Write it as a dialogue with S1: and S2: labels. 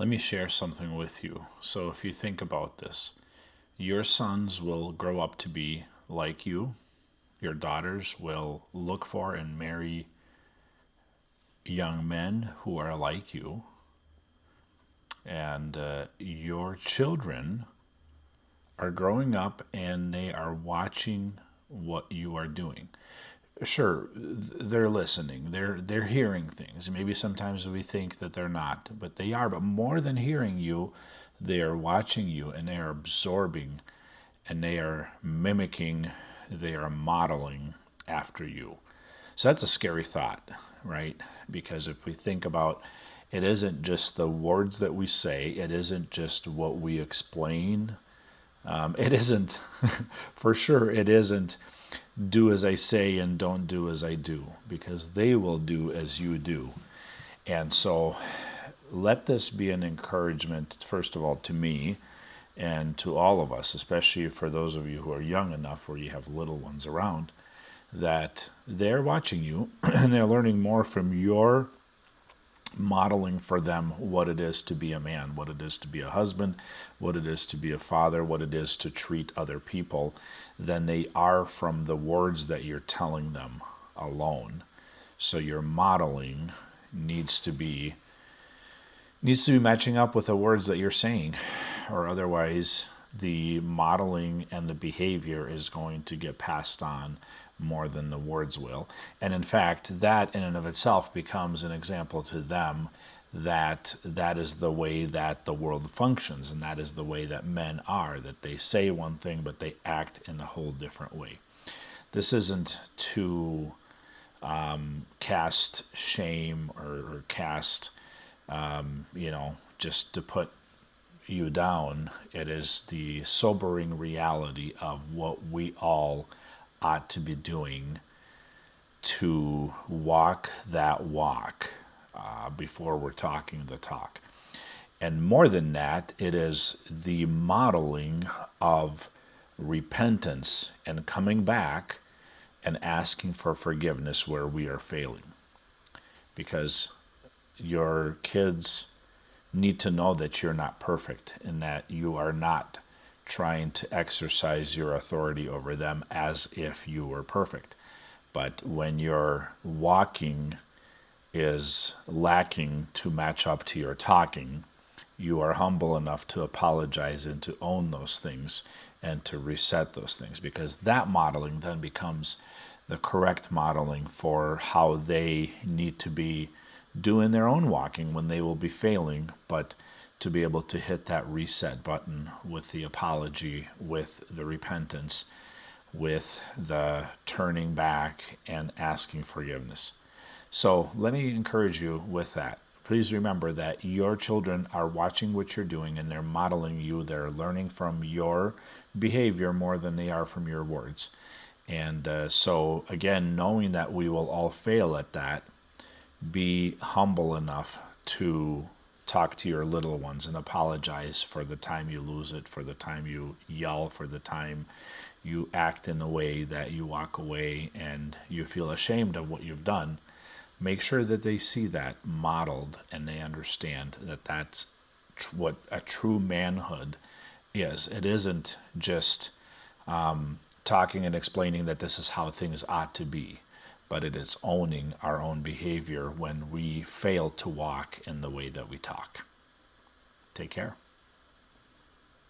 S1: Let me share something with you. So, if you think about this, your sons will grow up to be like you, your daughters will look for and marry young men who are like you, and your children are growing up and they are watching what you are doing. Sure, they're listening, they're hearing things. Maybe sometimes we think that they're not, but they are. But more than hearing you, they are watching you and they are absorbing and they are mimicking, they are modeling after you. So that's a scary thought, right? Because if we think about, it isn't just the words that we say, it isn't just what we explain. It isn't, for sure, it isn't do as I say and don't do as I do, because they will do as you do. And so let this be an encouragement, first of all, to me and to all of us, especially for those of you who are young enough where you have little ones around, that they're watching you and they're learning more from your modeling for them what it is to be a man, what it is to be a husband, what it is to be a father, what it is to treat other people, than they are from the words that you're telling them alone. So your modeling needs to be matching up with the words that you're saying, or otherwise the modeling and the behavior is going to get passed on more than the words will. And in fact, that in and of itself becomes an example to them that that is the way that the world functions, and that is the way that men are, that they say one thing but they act in a whole different way. This isn't to cast shame or cast, just to put you down. It is the sobering reality of what we all ought to be doing to walk that walk before we're talking the talk. And more than that, it is the modeling of repentance and coming back and asking for forgiveness where we are failing. Because your kids need to know that you're not perfect and that you are not trying to exercise your authority over them as if you were perfect. But when your walking is lacking to match up to your talking, you are humble enough to apologize and to own those things and to reset those things, because that modeling then becomes the correct modeling for how they need to be doing their own walking when they will be failing, but to be able to hit that reset button with the apology, with the repentance, with the turning back and asking forgiveness. So let me encourage you with that. Please remember that your children are watching what you're doing and they're modeling you. They're learning from your behavior more than they are from your words. And so, again, knowing that we will all fail at that, be humble enough to talk to your little ones and apologize for the time you lose it, for the time you yell, for the time you act in a way that you walk away and you feel ashamed of what you've done. Make sure that they see that modeled and they understand that that's what a true manhood is. It isn't just talking and explaining that this is how things ought to be, but it is owning our own behavior when we fail to walk in the way that we talk. Take care.